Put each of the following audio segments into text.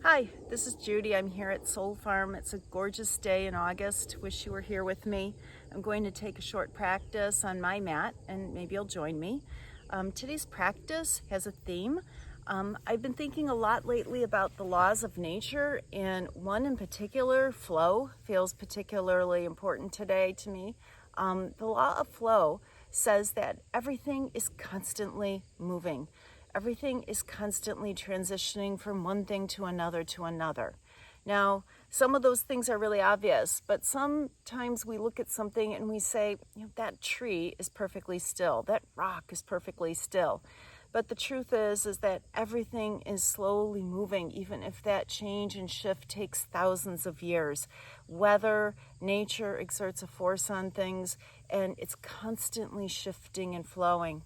Hi, this is Judy. I'm here at Soul Farm. It's a gorgeous day in August. Wish you were here with me. I'm going to take a short practice on my mat and maybe you'll join me. Today's practice has a theme. I've been thinking a lot lately about the laws of nature, and one in particular, flow, feels particularly important today to me. The law of flow says that everything is constantly moving. Everything is constantly transitioning from one thing to another to another. Now, some of those things are really obvious, but sometimes we look at something and we say, that tree is perfectly still, that rock is perfectly still. But the truth is that everything is slowly moving, even if that change and shift takes thousands of years. Weather, nature exerts a force on things, and it's constantly shifting and flowing.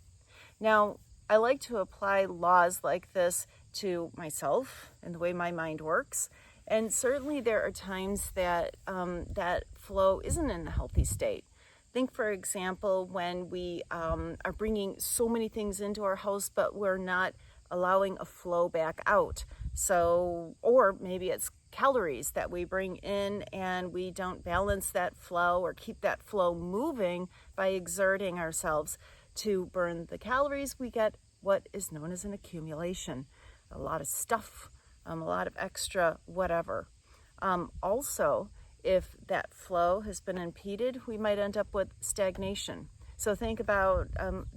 Now, I like to apply laws like this to myself and the way my mind works. And certainly there are times that that flow isn't in a healthy state. Think, for example, when we are bringing so many things into our house, but we're not allowing a flow back out. So, or maybe it's calories that we bring in and we don't balance that flow or keep that flow moving by exerting ourselves to burn the calories. We get what is known as an accumulation, a lot of stuff, a lot of extra whatever. Also, if that flow has been impeded, we might end up with stagnation. So think about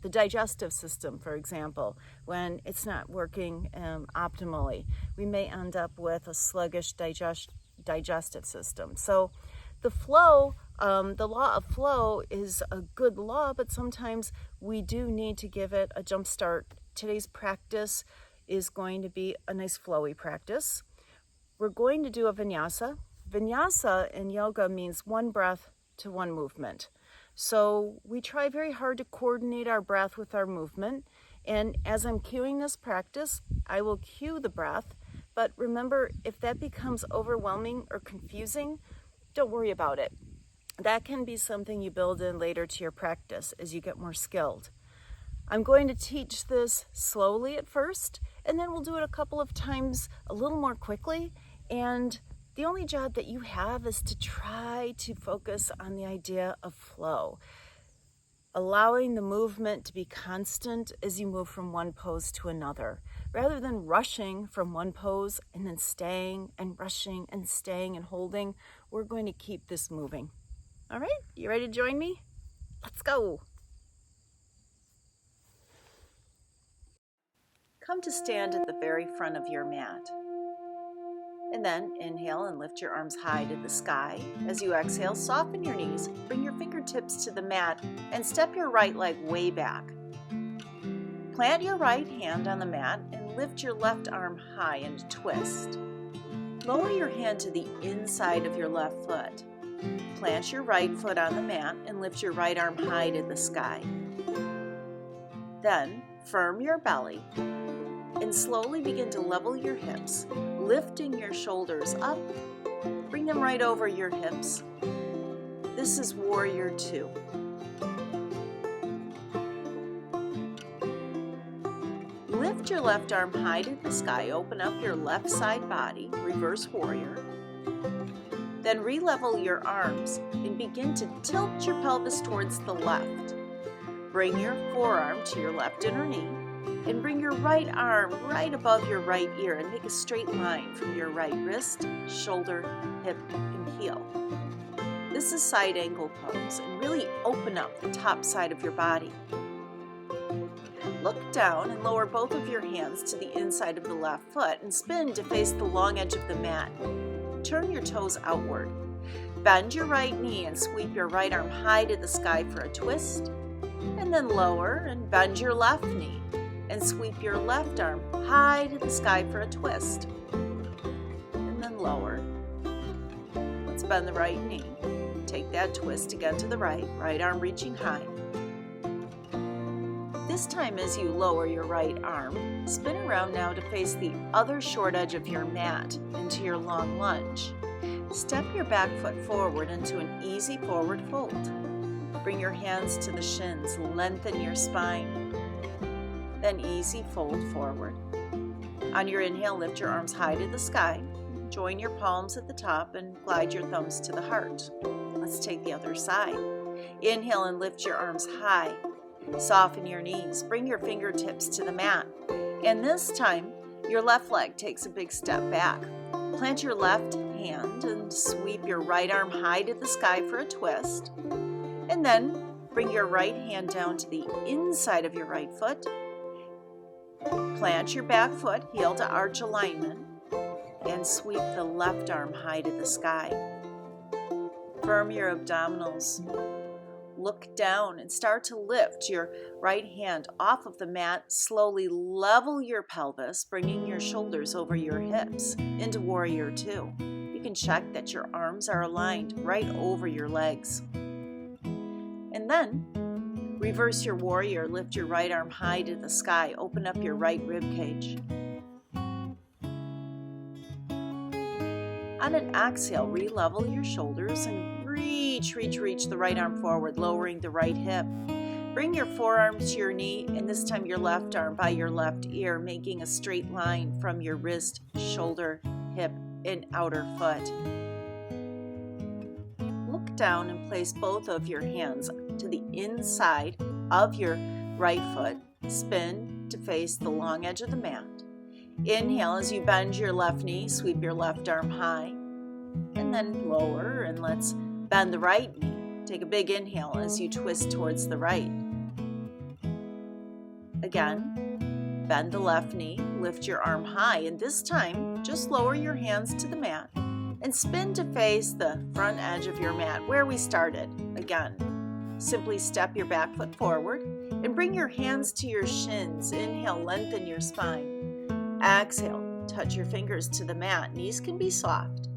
the digestive system, for example. When it's not working optimally, we may end up with a sluggish digestive system. So the flow, the law of flow is a good law, but sometimes we do need to give it a jump start. Today's practice is going to be a nice flowy practice. We're going to do a vinyasa. Vinyasa in yoga means one breath to one movement. So we try very hard to coordinate our breath with our movement. And as I'm cueing this practice, I will cue the breath. But remember, if that becomes overwhelming or confusing, don't worry about it. That can be something you build in later to your practice as you get more skilled. I'm going to teach this slowly at first, and then we'll do it a couple of times a little more quickly. And the only job that you have is to try to focus on the idea of flow, allowing the movement to be constant as you move from one pose to another, rather than rushing from one pose and then staying and rushing and staying and holding. We're going to keep this moving. All right, you ready to join me? Let's go. Come to stand at the very front of your mat. And then inhale and lift your arms high to the sky. As you exhale, soften your knees, bring your fingertips to the mat, and step your right leg way back. Plant your right hand on the mat and lift your left arm high and twist. Lower your hand to the inside of your left foot. Plant your right foot on the mat and lift your right arm high to the sky. Then firm your belly and slowly begin to level your hips, lifting your shoulders up. Bring them right over your hips. This is Warrior 2. Lift your left arm high to the sky. Open up your left side body, Reverse Warrior. Then re-level your arms and begin to tilt your pelvis towards the left. Bring your forearm to your left inner knee and bring your right arm right above your right ear and make a straight line from your right wrist, shoulder, hip, and heel. This is side angle pose, and really open up the top side of your body. Look down and lower both of your hands to the inside of the left foot and spin to face the long edge of the mat. Turn your toes outward. Bend your right knee and sweep your right arm high to the sky for a twist. And then lower and bend your left knee and sweep your left arm high to the sky for a twist. And then lower. Let's bend the right knee. Take that twist again to the right arm reaching high. This time as you lower your right arm, spin around now to face the other short edge of your mat into your long lunge. Step your back foot forward into an easy forward fold. Bring your hands to the shins, lengthen your spine. Then easy fold forward. On your inhale, lift your arms high to the sky. Join your palms at the top and glide your thumbs to the heart. Let's take the other side. Inhale and lift your arms high. Soften your knees. Bring your fingertips to the mat. And this time, your left leg takes a big step back. Plant your left hand and sweep your right arm high to the sky for a twist. And then bring your right hand down to the inside of your right foot. Plant your back foot, heel to arch alignment, and sweep the left arm high to the sky. Firm your abdominals. Look down and start to lift your right hand off of the mat. Slowly level your pelvis, bringing your shoulders over your hips into Warrior Two. You can check that your arms are aligned right over your legs. And then reverse your warrior. Lift your right arm high to the sky. Open up your right rib cage. On an exhale, re-level your shoulders and reach the right arm forward, lowering the right hip. Bring your forearm to your knee, and this time your left arm by your left ear, making a straight line from your wrist, shoulder, hip, and outer foot. Look down and place both of your hands to the inside of your right foot. Spin to face the long edge of the mat. Inhale as you bend your left knee, sweep your left arm high, and then lower, and let's bend the right knee. Take a big inhale as you twist towards the right. Again, bend the left knee, lift your arm high, and this time just lower your hands to the mat and spin to face the front edge of your mat where we started. Again, simply step your back foot forward and bring your hands to your shins. Inhale, lengthen your spine. Exhale, touch your fingers to the mat. Knees can be soft.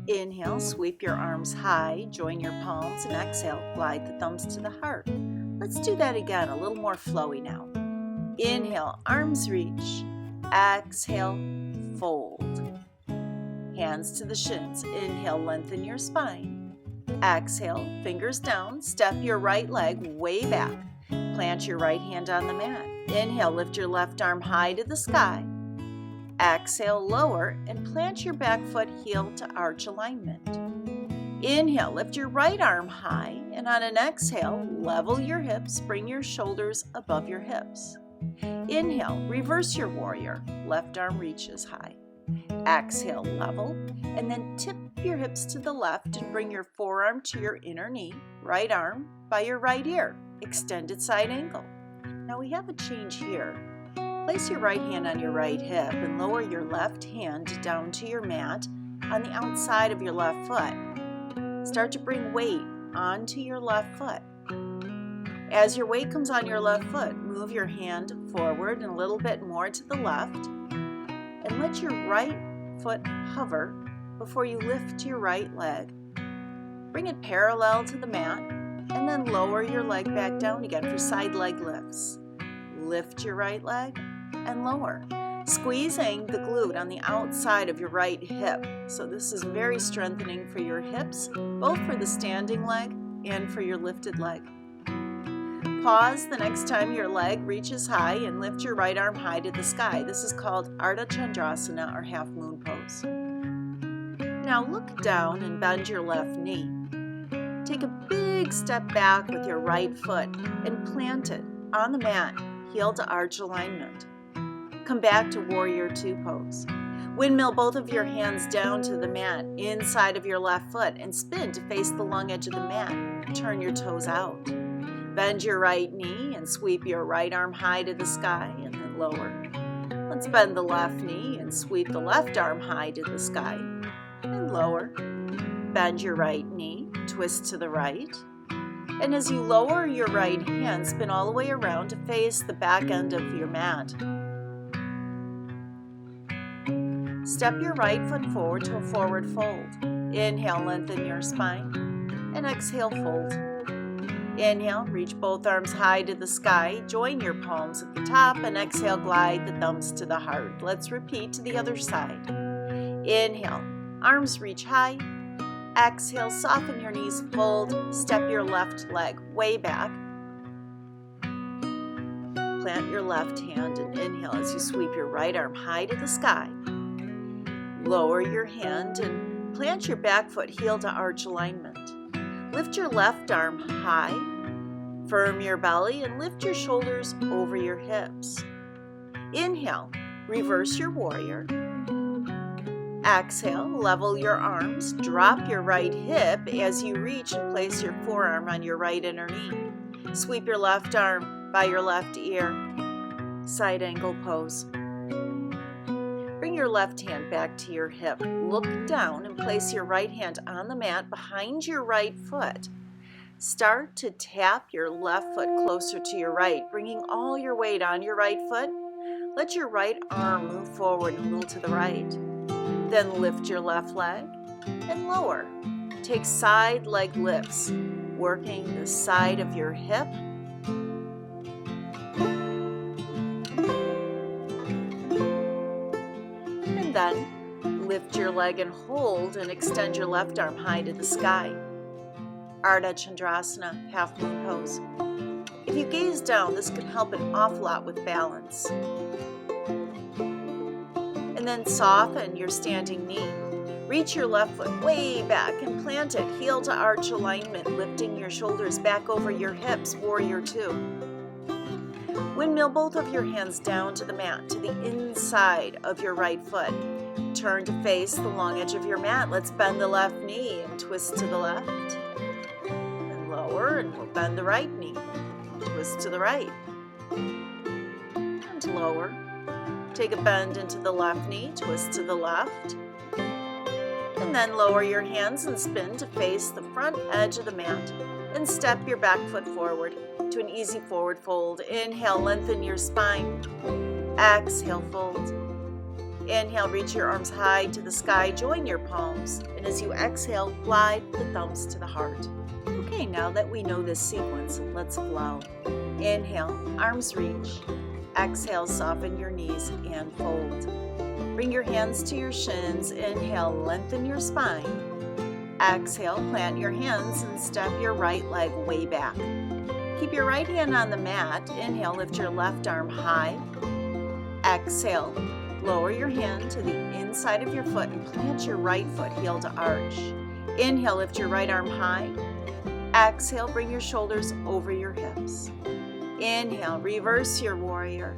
Inhale, sweep your arms high, join your palms, and exhale, glide the thumbs to the heart. Let's do that again, a little more flowy now. Inhale, arms reach. Exhale, fold. Hands to the shins. Inhale, lengthen your spine. Exhale, fingers down, step your right leg way back. Plant your right hand on the mat. Inhale, lift your left arm high to the sky. Exhale, lower, and plant your back foot heel to arch alignment. Inhale, lift your right arm high, and on an exhale, level your hips, bring your shoulders above your hips. Inhale, reverse your warrior, left arm reaches high. Exhale, level, and then tip your hips to the left and bring your forearm to your inner knee, right arm by your right ear, extended side angle. Now we have a change here. Place your right hand on your right hip and lower your left hand down to your mat on the outside of your left foot. Start to bring weight onto your left foot. As your weight comes on your left foot, move your hand forward and a little bit more to the left, and let your right foot hover before you lift your right leg. Bring it parallel to the mat, and then lower your leg back down again for side leg lifts. Lift your right leg and lower, squeezing the glute on the outside of your right hip. So this is very strengthening for your hips, both for the standing leg and for your lifted leg. Pause the next time your leg reaches high and lift your right arm high to the sky. This is called Artachandrasana or half moon pose. Now look down and bend your left knee. Take a big step back with your right foot and plant it on the mat, heel to arch alignment. Come back to Warrior Two pose. Windmill both of your hands down to the mat, inside of your left foot, and spin to face the long edge of the mat. Turn your toes out. Bend your right knee and sweep your right arm high to the sky and then lower. Let's bend the left knee and sweep the left arm high to the sky and lower. Bend your right knee, twist to the right. And as you lower your right hand, spin all the way around to face the back end of your mat. Step your right foot forward to a forward fold. Inhale, lengthen your spine, and exhale, fold. Inhale, reach both arms high to the sky, join your palms at the top, and exhale, glide the thumbs to the heart. Let's repeat to the other side. Inhale, arms reach high. Exhale, soften your knees, fold, step your left leg way back. plant your left hand and inhale as you sweep your right arm high to the sky. Lower your hand and plant your back foot heel to arch alignment. Lift your left arm high, firm your belly, and lift your shoulders over your hips. Inhale, reverse your warrior. Exhale, level your arms, drop your right hip as you reach and place your forearm on your right inner knee. Sweep your left arm by your left ear, side angle pose. Bring your left hand back to your hip. Look down and place your right hand on the mat behind your right foot. Start to tap your left foot closer to your right, bringing all your weight on your right foot. Let your right arm move forward and a little to the right. Then lift your left leg and lower. Take side leg lifts, working the side of your hip. And then lift your leg and hold and extend your left arm high to the sky. Artachandrasana, half moon pose. If you gaze down, this can help an awful lot with balance. And then soften your standing knee. Reach your left foot way back and plant it, heel to arch alignment, lifting your shoulders back over your hips, warrior two. Windmill both of your hands down to the mat, to the inside of your right foot. Turn to face the long edge of your mat. Let's bend the left knee and twist to the left. And lower, and we'll bend the right knee. Twist to the right. And lower. Take a bend into the left knee, twist to the left. And then lower your hands and spin to face the front edge of the mat. And step your back foot forward to an easy forward fold. Inhale, lengthen your spine. Exhale, fold. Inhale, reach your arms high to the sky, join your palms. And as you exhale, glide the thumbs to the heart. Okay, now that we know this sequence, let's flow. Inhale, arms reach. Exhale, soften your knees and fold. Bring your hands to your shins. Inhale, lengthen your spine. Exhale, plant your hands and step your right leg way back. Keep your right hand on the mat. Inhale, lift your left arm high. Exhale, lower your hand to the inside of your foot and plant your right foot heel to arch. Inhale, lift your right arm high. Exhale, bring your shoulders over your hips. Inhale, reverse your warrior.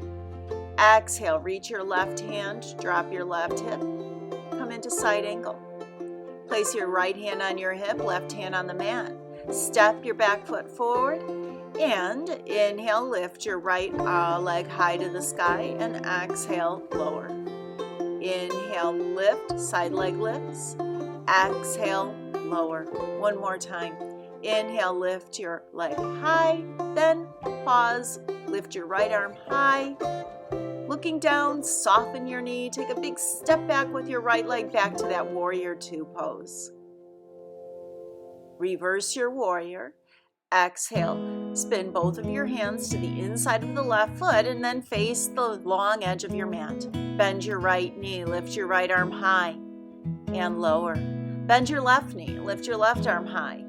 Exhale, reach your left hand, drop your left hip, come into side angle. Place your right hand on your hip, left hand on the mat. Step your back foot forward and inhale, lift your right leg high to the sky and exhale, lower. Inhale, lift, side leg lifts. Exhale, lower. One more time. Inhale, lift your leg high, then pause, lift your right arm high. Looking down, soften your knee, take a big step back with your right leg back to that warrior two pose. Reverse your warrior. Exhale, spin both of your hands to the inside of the left foot and then face the long edge of your mat. Bend your right knee, lift your right arm high and lower. Bend your left knee, lift your left arm high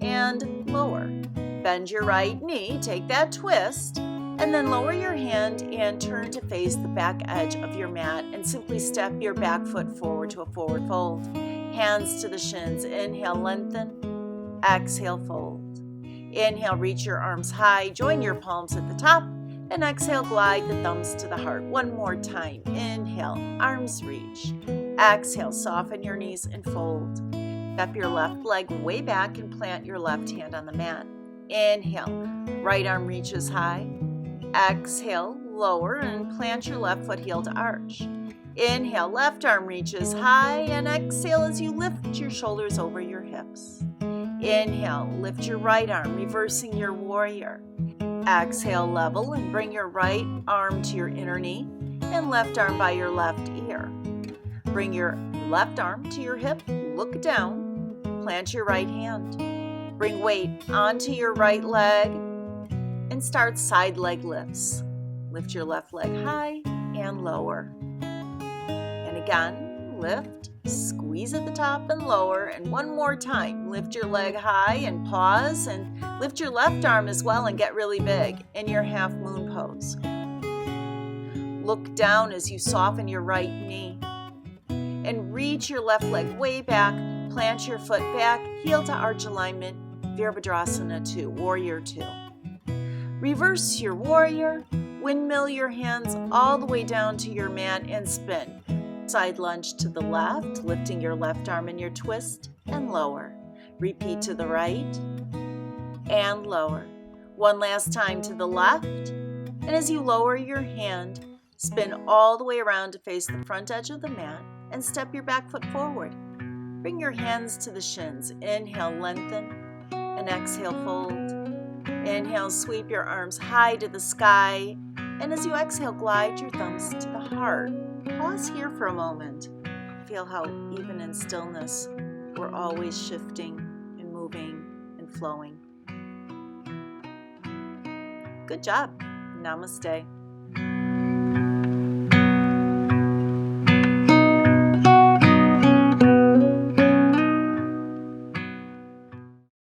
and lower. Bend your right knee, take that twist, and then lower your hand and turn to face the back edge of your mat and simply step your back foot forward to a forward fold. Hands to the shins. Inhale, lengthen. Exhale, fold. Inhale, reach your arms high, join your palms at the top, and exhale, glide the thumbs to the heart. One more time. Inhale, arms reach. Exhale, soften your knees and fold. Step your left leg way back and plant your left hand on the mat. Inhale, right arm reaches high. Exhale, lower and plant your left foot heel to arch. Inhale, left arm reaches high and exhale as you lift your shoulders over your hips. Inhale, lift your right arm, reversing your warrior. Exhale, level and bring your right arm to your inner knee and left arm by your left ear. Bring your left arm to your hip, look down, plant your right hand. Bring weight onto your right leg and start side leg lifts. Lift your left leg high and lower. And again, lift, squeeze at the top and lower. And one more time, lift your leg high and pause and lift your left arm as well and get really big in your half moon pose. Look down as you soften your right knee. And reach your left leg way back. Plant your foot back, heel to arch alignment, Virabhadrasana 2, Warrior 2. Reverse your warrior, windmill your hands all the way down to your mat and spin. Side lunge to the left, lifting your left arm in your twist and lower. Repeat to the right and lower. One last time to the left, and as you lower your hand, spin all the way around to face the front edge of the mat and step your back foot forward. Bring your hands to the shins. Inhale, lengthen, and exhale, fold. Inhale, sweep your arms high to the sky, and as you exhale, glide your thumbs to the heart. Pause here for a moment. Feel how even in stillness, we're always shifting and moving and flowing. Good job. Namaste.